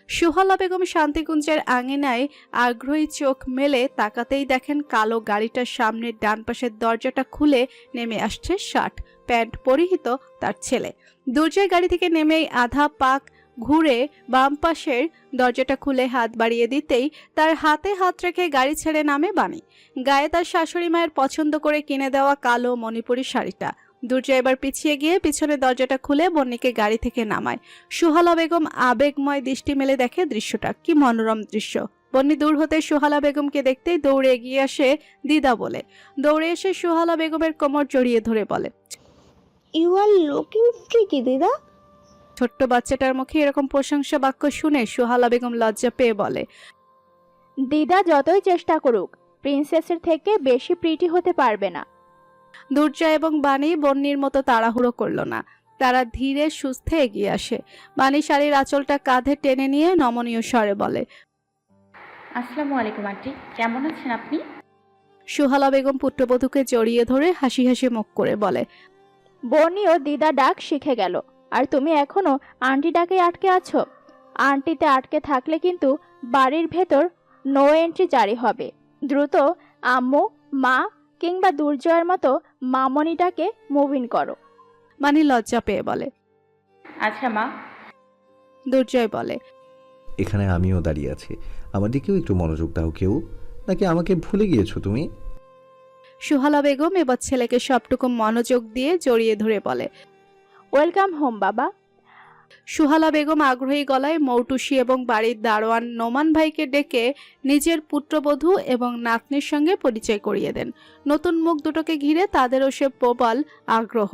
সুহালা বেগম শান্তিকুঞ্জের আঙিনায় আগ্রহী চোখ মেলে তাকাতেই দেখেন কালো গাড়িটার সামনের ডান পাশের দরজাটা খুলে নেমে আসছে শার্ট প্যান্ট পরিহিত তার ছেলে। দুর্জয় গাড়ি থেকে নেমেই আধা পাক ঘুরে বাম পাশের দরজাটা খুলে হাত বাড়িয়ে দিতেই তার হাতে হাত রেখে গাড়ি ছেড়ে নামে বাণী। গায়ে তার শাশুড়ি মায়ের পছন্দ করে কিনে দেওয়া কালো মণিপুরি শাড়িটা। দুর্জয় এবার পিছিয়ে গিয়ে পিছনের দরজাটা খুলে বন্নিকে গাড়ি থেকে নামায়। সুহালা বেগম আবেগময় দৃষ্টি মেলে দেখে দৃশ্যটা কি মনোরম দৃশ্য। বন্নি দূর হতে সুহালা বেগমকে দেখতেই দৌড়ে এগিয়ে আসে দিদা বলে। দৌড়ে এসে সুহালা বেগমের কোমর জড়িয়ে ধরে বলে, ইউ আর লুকিং ফ্রিকি দিদা। ছোট্ট বাচ্চাটার মুখে এরকম প্রশংসা বাক্য শুনে সুহালা বেগম লজ্জা পেয়ে বলে, দিদা যতই চেষ্টা করুক প্রিন্সেসের থেকে বেশি প্রিটি হতে পারবে না। দুর্জয় এবং বাণী বন্নির মতো তাড়াহুড়ো করল না। তারা ধীরে সুস্থে এগিয়ে আসে। বাণী শাড়ির আঁচলটা কাঁধে টেনে নিয়ে নমনীয় স্বরে বলে, আসসালামু আলাইকুম আন্টি, কেমন আছেন আপনি? সুহালা বেগম পুত্রবধূকে জড়িয়ে ধরে হাসি হাসি মুখ করে বলে, বনিও দিদা ডাক শিখে গেল, আর তুমি এখনো আন্টি ডাকে আটকে আছো। আন্টিতে আটকে থাকলে কিন্তু বাড়ির ভেতর নো এন্ট্রি জারি হবে। দ্রুত আম্মু, মা কিংবা দুর্জয়ের মতো মামনিটাকে মুভ ইন করো। বাণী লজ্জা পেয়ে বলে। আচ্ছা মা। দুর্জয় বলে, এখানে আমিও দাঁড়িয়ে আছি, আমার দিকেও একটু মনোযোগ দাও কেউ, নাকি আমাকে ভুলে গিয়েছো তুমি? সুহালা বেগম এবার ছেলেকে সবটুকু মনোযোগ দিয়ে জড়িয়ে ধরে বলে, ওয়েলকাম হোম বাবা। সুহালা বেগম আগ্রহী গলায় মৌটুসি এবং বাড়ির দারোয়ান নোমান ভাইকে ডেকে নিজের পুত্রবধূ এবং নাতনির সঙ্গে পরিচয় করিয়ে দেন। নতুন মুখ দুটোকে ঘিরে তাদেরও সে প্রবল আগ্রহ।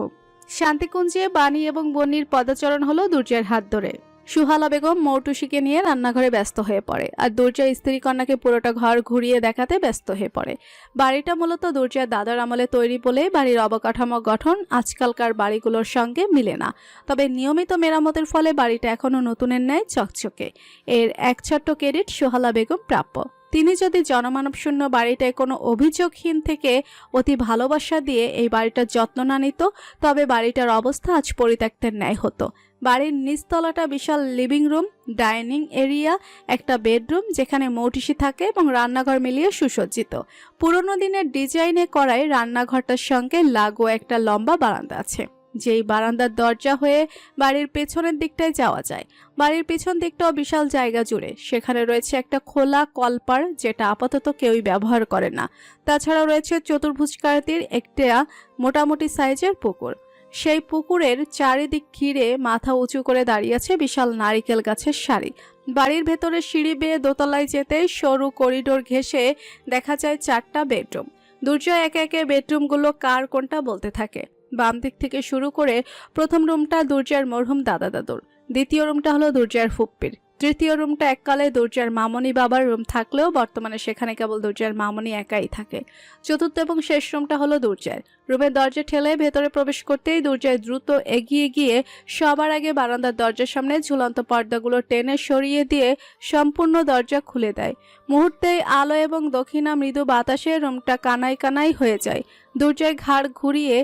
শান্তিকুঞ্জে বাণী এবং বন্নির পদাচরণ হলো দুর্জয়ের হাত ধরে। সুহালা বেগম মৌটুসিকে নিয়ে রান্নাঘরে ব্যস্ত হয়ে পড়ে, আর দুর্জয় স্ত্রী কন্যাকে পুরোটা ঘর ঘুরিয়ে দেখাতে ব্যস্ত হয়ে পড়ে। বাড়িটা মূলত দুর্জয়ের দাদার আমলে তৈরি বলে বাড়ির অবকাঠামো গঠন আজকালকার বাড়িগুলোর সঙ্গে মিলে না। তবে নিয়মিত মেরামতের ফলে বাড়িটা এখনো নতুনের ন্যায় চকচকে। এর এক ছোট্ট ক্রেডিট সুহালা বেগম প্রাপ্য। তিনি যদি জনমানবশূন্য বাড়িটায় কোনো অভিযোগহীন থেকে অতি ভালোবাসা দিয়ে এই বাড়িটার যত্ন না নিত, তবে বাড়িটার অবস্থা আজ পরিত্যক্তের ন্যায় হতো। বাড়ির নিচতলাটা বিশাল লিভিং রুম, ডাইনিং এরিয়া, একটা বেডরুম যেখানে মৌটিসি থাকে এবং রান্নাঘর মিলিয়ে সুসজ্জিত। পুরনো দিনের ডিজাইনে করায় রান্নাঘরটার সঙ্গে লাগোয়া একটা লম্বা বারান্দা আছে, যেই বারান্দার দরজা হয়ে বাড়ির পেছনের দিকটায় যাওয়া যায়। বাড়ির পেছন দিকটাও বিশাল জায়গা জুড়ে। সেখানে রয়েছে একটা খোলা কলপার, যেটা আপাতত কেউই ব্যবহার করে না। তাছাড়া রয়েছে চতুর্ভুজাকৃতির একটা মোটামুটি সাইজের পুকুর। সেই পুকুরের চারিদিক ঘিরে মাথা উঁচু করে দাঁড়িয়ে আছে বিশাল নারিকেল গাছের সারি। বাড়ির ভেতরে সিঁড়ি বেয়ে দোতলায় যেতে সরু করিডোর ঘেঁষে দেখা যায় 4টা বেডরুম। দুর্জয় একে একে বেডরুমগুলো কার কোনটা বলতে থাকে। বাম দিক থেকে শুরু করে প্রথম রুমটা দুর্জয়ের মরহুম দাদা দাদুর, দ্বিতীয় রুমটা হলো দুর্জয়ের ফুপ্পির, তৃতীয় রুমটা এককালে দুর্জয়ের মামনি বাবার রুম থাকলেও বর্তমানে সেখানে কেবল দুর্জয়ের মামনি একাই থাকে। চতুর্থ এবং শেষ রুমটা হলো দুর্জয়ের। রুমের দরজা ঠেলে ভেতরে প্রবেশ করতেই দুর্জয় দ্রুত এগিয়ে গিয়ে সবার আগে বারান্দার দরজার সামনে ঝুলন্ত পর্দাগুলো টেনে সরিয়ে দিয়ে সম্পূর্ণ দরজা খুলে দেয়। মুহূর্তেই আলো এবং দক্ষিণা মৃদু বাতাসে রুমটা কানাই কানাই হয়ে যায়। দুর্জয় ঘাড় ঘুরিয়ে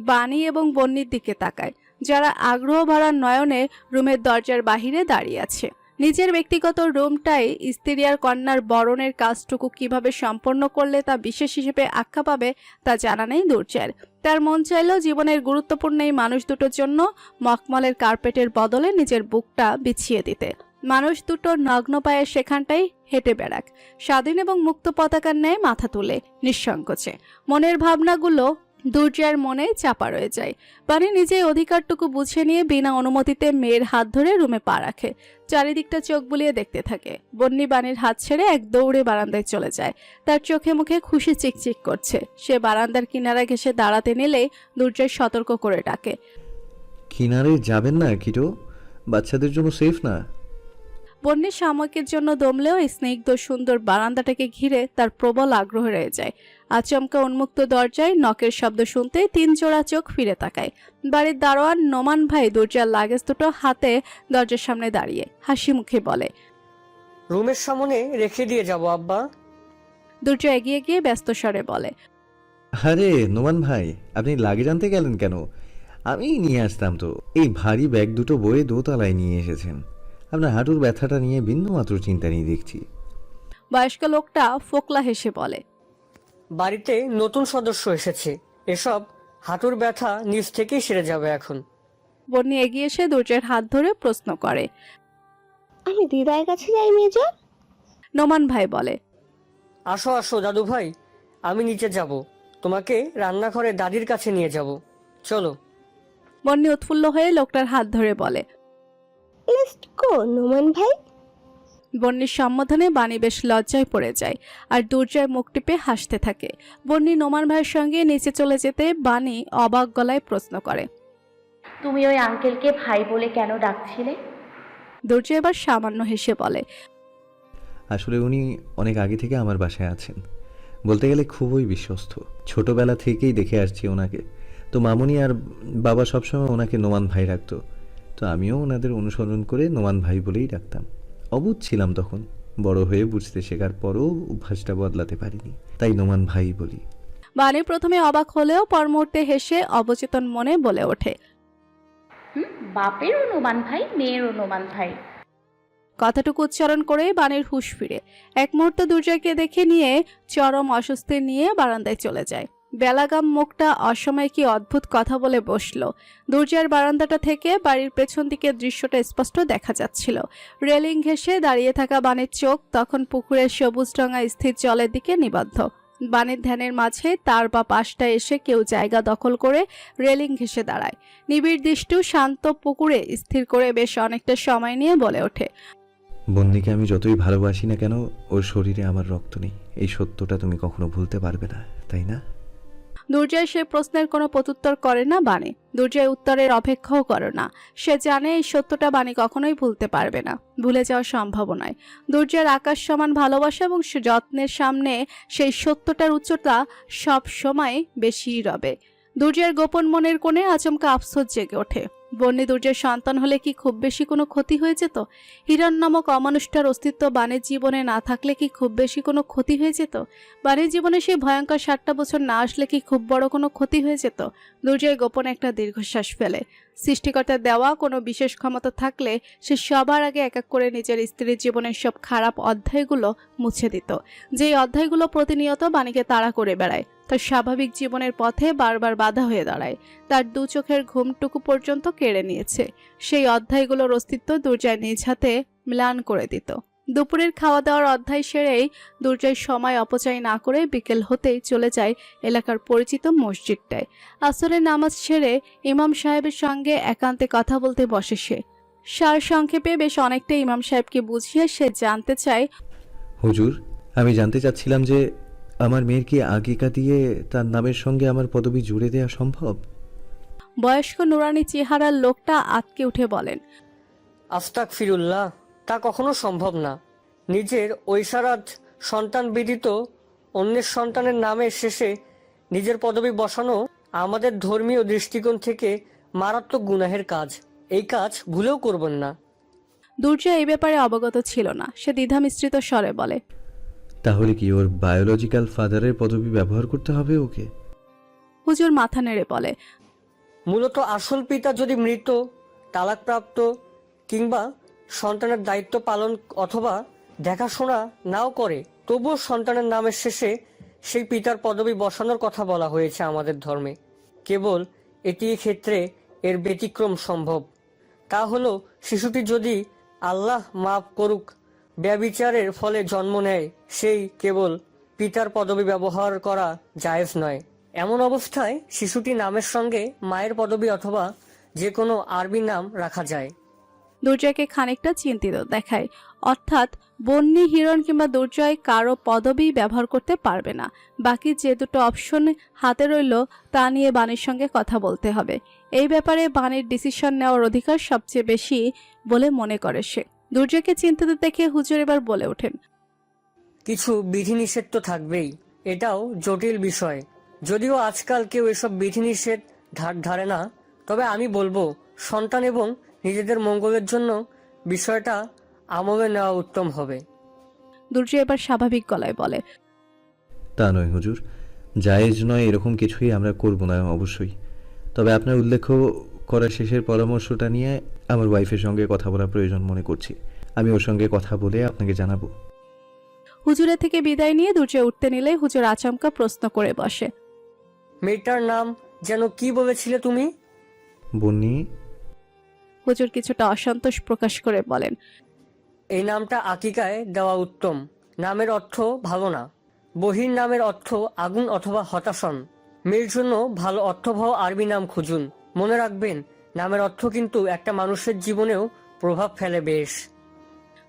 বাণী এবং বন্নির দিকে তাকায়, যারা আগ্রহ ভরা নয়নে রুমের দরজার বাহিরে দাঁড়িয়ে আছে। নিজের ব্যক্তিগত রুমটাই স্ত্রী আর কন্যার বরণের কাজটুকু কিভাবে সম্পন্ন করলে তা বিশেষ হিসেবে আখ্যা পাবে তা জানা নেই দুর্জয়ের। তার মন চাইলেও জীবনের গুরুত্বপূর্ণ এই মানুষ দুটোর জন্য মখমলের কার্পেটের বদলে নিজের বুকটা বিছিয়ে দিতে। মানুষ দুটো নগ্ন পায়ে সেখানটাই হেঁটে বেড়াক, স্বাধীন এবং মুক্ত পতাকার ন্যায় মাথা তুলে নিঃসংকোচে। মনের ভাবনাগুলো দুর্জয়ের মনে চাপা রয়ে যায়। বাণী নিজেই অধিকারটুকু বুঝে নিয়ে বিনা অনুমতিতে মেয়ের হাত ধরে রুমে পা রাখে। চারিদিকটা চোখ বুলিয়ে দেখতে থাকে। বন্নি বাণীর হাত ছেড়ে এক দৌড়ে বারান্দায় চলে যায়। তার চোখে মুখে খুশি চিকচিক করছে। সে বারান্দার কিনারা ঘেঁষে দাঁড়াতে নিলেই দুর্জয় সতর্ক করে ডাকে, কিনারে যাবেন না কিটো, বাচ্চাদের জন্য সেফ না। বন্যের সাময়িকের জন্য দমলেও স্নিগ্ধ সুন্দর বারান্দাটাকে ঘিরে তার প্রবল আগ্রহ রয়ে যায়। আচমকা উন্মুক্ত দরজায় নকের শব্দ শুনতে 3 জোড়া চোখ ফিরে তাকায়। বাড়ির দারোয়ান নোমান ভাই দরজার লাগেজ দুটো হাতে দরজার সামনে দাঁড়িয়ে হাসি মুখে বলে, রুমের সামনে রেখে দিয়ে যাব আব্বা। দুর্জয় এগিয়ে গিয়ে ব্যস্ত স্বরে বলে, আরে নোমান ভাই, আপনি লাগেজ আনতে গেলেন কেন? আমি নিয়ে আসতাম তো। এই ভারী ব্যাগ দুটো বয়ে দোতলায় নিয়ে এসেছেন। আপনার হাঁটুর ব্যথাটা নিয়ে বিন্দুমাত্র চিন্তা নেই দেখছি। বয়স্ক লোকটা ফোকলা হেসে বলে। বাড়িতে নতুন সদস্য এসেছে, এসব হাঁটুর ব্যথা নিজ থেকেই সেরে যাবে এখন। বন্যি এগিয়ে এসে দুর্জয়ের হাত ধরে প্রশ্ন করে। আমি দিদার কাছে যাই মেজর? নোমান ভাই বলে। আসো আসো দাদু ভাই, আমি নিচে যাব, তোমাকে রান্নাঘরে দাদির কাছে নিয়ে যাব, চলো। বন্যি উৎফুল্ল হয়ে লোকটার হাত ধরে বলে। লেটস গো নোমান ভাই। বন্যির সম্বোধনে বাণী বেশ লজ্জায় পড়ে যায় আর দুর্জয় মুখ টিপে হাসতে থাকে। বন্যি নোমান ভাইয়ের সঙ্গে নিচে চলে যেতে বাণী অবাক গলায় প্রশ্ন করে। তুমি ওই আঙ্কেলকে ভাই বলে কেন ডাকছিলে? দুর্জয় এবার সামান্য হেসে বলে। আসলে উনি অনেক আগে থেকে আমার বাসায় আছেন, বলতে গেলে খুবই বিশ্বস্ত। ছোটবেলা থেকেই দেখে আসছি ওনাকে। তো মামুনি আর বাবা সবসময় ওনাকে নোমান ভাই রাখতো, তো আমিও ওনাদের অনুসরণ করে নোমান ভাই বলেই ডাকতাম। অবুঝ ছিলাম তখন, বড় হয়ে বুঝতে শেখার পরও অভ্যাসটা বদলাতে পারিনি, তাই নোমান ভাই বলি। বাণী প্রথমে অবাক হলেও পর মুহূর্তে হেসে অবচেতন মনে বলে ওঠে। বাপের অনুমান ভাই, মেয়ের অনুমান ভাই। কথাটুকু উচ্চারণ করে বাণীর হুঁশ ফিরে এক মুহূর্ত দুর্জয়কে দেখে নিয়ে চরম অস্বস্তি নিয়ে বারান্দায় চলে যায়। বেলাগাম মুখটা অসময়ে কি অদ্ভুত কথা বলে বসলো। দুর্জয়ের বারান্দাটা থেকে বাড়ির পেছন দিকে দৃশ্যটা স্পষ্ট দেখা যাচ্ছিল। রেলিং ঘেঁষে দাঁড়িয়ে থাকা বাণীর চোখ তখন পুকুরের সবুজ রঙা স্থির জলের দিকে নিবদ্ধ। বাণীর ধ্যানের মাঝে তার বা পাশটা এসে কেউ জায়গা দখল করে রেলিং ঘেঁষে দাঁড়ায়। নিবিড় দৃষ্টি শান্ত পুকুরে স্থির করে বেশ অনেকটা সময় নিয়ে বলে ওঠে। বন্দিকে আমি যতই ভালোবাসি না কেন, ওর শরীরে আমার রক্ত নেই, এই সত্যটা তুমি কখনো ভুলতে পারবে না, তাই না? দুর্জয় সে প্রশ্নের কোনো প্রত্যুত্তর করে না বাণী। দুর্জয় উত্তরের অপেক্ষাও করে না। সে জানে এই সত্যটা বাণী কখনোই ভুলতে পারবে না, ভুলে যাওয়া সম্ভব নয়। দুর্জয়ের আকাশ সমান ভালোবাসা এবং যত্নের সামনে সেই সত্যটার উচ্চতা সব সময় বেশিই রবে। দুর্জয়ের গোপন মনের কোণে আচমকা আফসোস জেগে ওঠে। বন্যী দুর্জয়ের সন্তান হলে কি খুব বেশি কোনো ক্ষতি হয়ে যেত? হিরণ নামক অমানুষটার অস্তিত্ব বাণীর জীবনে না থাকলে কি খুব বেশি কোনো ক্ষতি হয়ে যেত? বাণীর জীবনে সেই ভয়ঙ্কর 60টা বছর না আসলে কি খুব বড় কোনো ক্ষতি হয়ে যেত? দুর্জয় গোপনে একটা দীর্ঘশ্বাস ফেলে। সৃষ্টিকর্তার দেওয়া কোনো বিশেষ ক্ষমতা থাকলে সে সবার আগে এক এক করে নিজের স্ত্রীর জীবনের সব খারাপ অধ্যায়গুলো মুছে দিত, যেই অধ্যায়গুলো প্রতিনিয়ত বাণীকে তাড়া করে বেড়ায়, তার স্বাভাবিক জীবনের পথে বারবার বাধা হয়ে দাঁড়ায়, তার দু চোখের ঘুমটুকু পর্যন্ত কেড়ে নিয়েছে। সেই অধ্যায়গুলোর অস্তিত্ব দুর্জয় নিজ হাতে ম্লান করে দিত। দুপুরের খাওয়া দাওয়ার অধ্যায় সেরেই দুর্জয় সময় অপচয় না করে বিকেল হতেই চলে যায় এলাকার পরিচিত মসজিদটায়। আসরের নামাজ সেরে ইমাম সাহেবের সঙ্গে একান্তে কথা বলতে বসে সে। সার সংক্ষেপে বেশ অনেকটা ইমাম সাহেবকে বুঝিয়ে সে জানতে চায়, হুজুর, আমি জানতে চাচ্ছিলাম যে আমার মেয়ের কি আগিকা দিয়ে তার নামের সঙ্গে আমার পদবি জুড়ে দেওয়া সম্ভব? বয়স্ক নুরানি চেহারার লোকটা আতকে উঠে বলেন। আস্তাক ফিরুল্লাহ, তা কখনো সম্ভব না। নিজের ঐশারাত সন্তান ব্যতীত অন্যের সন্তানের নামের শেষে নিজের পদবি বসানো আমাদের ধর্মীয় দৃষ্টিকোণ থেকে মারাত্মক গুনাহের কাজ। এই কাজ ভুলেও করবেন না। দুর্জয় এই ব্যাপারে অবগত ছিল না। সে দ্বিধা মিশ্রিত স্বরে বলে। তাহলে কি ওর বায়োলজিক্যাল ফাদারের পদবি ব্যবহার করতে হবে ওকে? হুজুর মাথা নেড়ে বলে। মূলত আসল পিতা যদি মৃত, তালাকপ্রাপ্ত কিংবা সন্তানের দায়িত্ব পালন অথবা দেখাশোনা নাও করে, তবুও সন্তানের নামের শেষে সেই পিতার পদবি বসানোর কথা বলা হয়েছে আমাদের ধর্মে। কেবল এটি ক্ষেত্রে এর ব্যতিক্রম সম্ভব। তা হলো শিশুটি যদি আল্লাহ মাফ করুক ব্যভিচারের ফলে জন্ম নেয়, সেই কেবল পিতার পদবি ব্যবহার করা জায়েজ নয়। এমন অবস্থায় শিশুটি নামের সঙ্গে মায়ের পদবি অথবা যে কোনো আরবি নাম রাখা যায়। দুর্জয়কে খানিকটা চিন্তিত দেখায়। অর্থাৎ বন্যী, হিরণ কিংবা দুর্জয় কারো পদবি ব্যবহার করতে পারবে না। বাকি যে দুটো অপশন হাতে রইল তা নিয়ে বাণীর সঙ্গে কথা বলতে হবে। এই ব্যাপারে বাণীর ডিসিশন নেওয়ার অধিকার সবচেয়ে বেশি বলে মনে করে সে। দুর্জয়কে চিন্তিত দেখে হুজুর এবার বলে ওঠেন। কিছু বিধিনিষেধ তো থাকবেই, এটাও জটিল বিষয়। যদিও আজকাল কেউ এসব বিধিনিষেধ ধারে না, তবে আমি বলবো সন্তান এবং নিজেদের মঙ্গলের জন্য বিষয়টা আমলে নেওয়া উত্তম হবে। দুর্জয় এবার স্বাভাবিক গলায় বলে। তা নয় হুজুর, জায়েজ নয় এরকম কিছুই আমরা করব না অবশ্যই। তবে আপনার উল্লেখ করা শেষের পরামর্শটা নিয়ে আমার ওয়াইফের সঙ্গে কথা বলা প্রয়োজন মনে করছি। আমি ওর সঙ্গে কথা বলে আপনাকে জানাবো। হুজুরের থেকে বিদায় নিয়ে দুর্জয় উঠতে নিলে হুজুর আচমকা প্রশ্ন করে বসে। মেয়েটার নাম যেন কি বলেছিলে তুমি? বন্নি। হুজুর কিছুটা অসন্তোষ প্রকাশ করে বলেন। এই নামটা আকিকায় দেওয়া উত্তম। নামের অর্থ ভালো না। বহির নামের অর্থ আগুন অথবা হতাশন। মেয়ের জন্য ভালো অর্থবহ আরবি নাম খুঁজুন। মনে রাখবেন, নামের অর্থ কিন্তু একটা মানুষের জীবনেও প্রভাব ফেলে বেশ।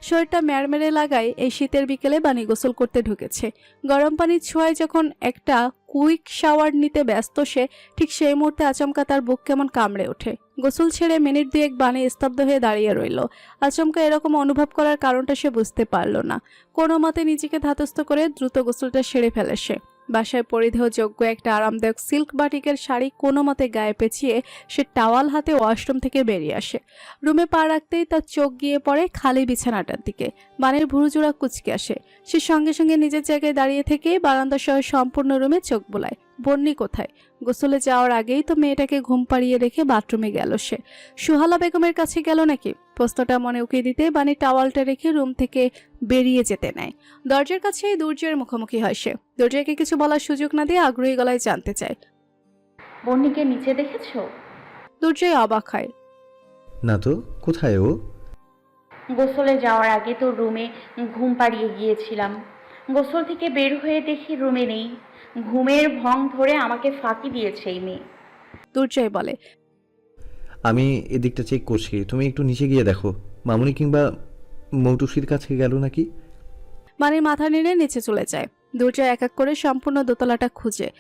শরীরটা ম্যাড়মেড়ে লাগায় এই শীতের বিকেলে বানি গোসল করতে ঢুকেছে। গরম পানির ছোঁয়ায় যখন একটা কুইক শাওয়ার নিতে ব্যস্ত সে, ঠিক সেই মুহূর্তে আচমকা তার বুক কেমন কামড়ে ওঠে। গোসল ছেড়ে মিনিট দুয়েক বানি স্তব্ধ হয়ে দাঁড়িয়ে রইল। আচমকা এরকম অনুভব করার কারণটা সে বুঝতে পারল না। কোনো মতে নিজেকে ধাতস্থ করে দ্রুত গোসলটা সেরে ফেলে সে। বাসায় পরিধেয়যোগ্য একটা আরামদায়ক সিল্ক বাটিকের শাড়ি কোনো মতে গায়ে পেঁচিয়ে সে টাওয়াল হাতে ওয়াশরুম থেকে বেরিয়ে আসে। রুমে পা রাখতেই তার চোখ গিয়ে পড়ে খালি বিছানাটার দিকে। বানের ভুরুজোড়া কুচকে আসে। সে সঙ্গে সঙ্গে নিজের জায়গায় দাঁড়িয়ে থেকে বারান্দা সহ সম্পূর্ণ রুমে চোখ বোলায়। বন্নি কোথায়? গোসলে যাওয়ার আগেই তো মেয়েটাকে ঘুম পাড়িয়ে রেখে বাথরুমে গেল সে। সুহালা বেগমের কাছে গেল নাকি? প্রশ্নটা মনে উকিয়ে দিতে বানি টাওয়ালটা রেখে রুম থেকে বেরিয়ে যেতে নেয়। দরজার কাছেই দুর্জয়ের মুখোমুখি হয় সে। দুর্জয়কে কিছু বলার সুযোগ না দিয়ে আগ্রহী গলায় জানতে চায়। বন্নিকে নিচে দেখেছো? দুর্জয় অবাক হয়। না তো, কোথায় ও? গোসলে যাওয়ার আগে তো রুমে ঘুম পাড়িয়ে গিয়েছিলাম। গোসল থেকে বের হয়ে দেখি রুমে নেই। ঘুমের ভং ধরে আমাকে ফাঁকি দিয়েছে এই মেয়ে। দুর্জয় বলে। আমি এদিকটা চেক করছি, তুমি একটু নিচে গিয়ে দেখো মামুনি কিংবা মৌটুসির কাছে গেল নাকি। বানির মাথা নেড়ে নিচে চলে যায়। দুর্জয় এক এক করে সম্পূর্ণ দোতলাটা খুঁজে